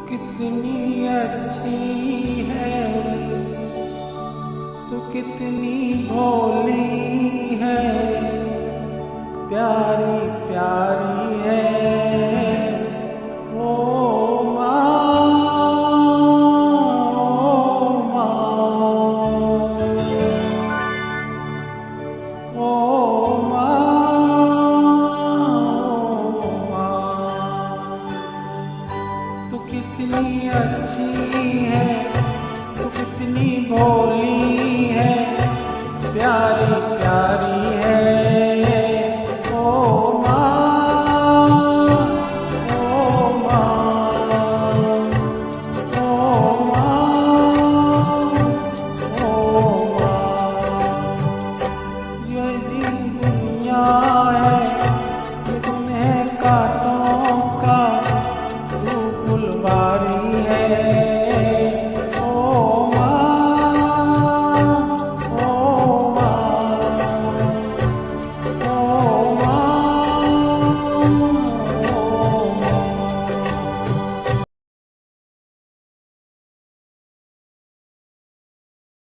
कितनी अच्छी है, तू कितनी भोली है, प्यारी प्यारी है ओ माँ, ओ माँ। तू कितनी अच्छी है, तू कितनी भोली है, प्यारी प्यारी है ओ माँ, ओ माँ, ओ माँ, ओ माँ। ये दुनिया है, ये तुम्हें कांटों का फुलवारी है।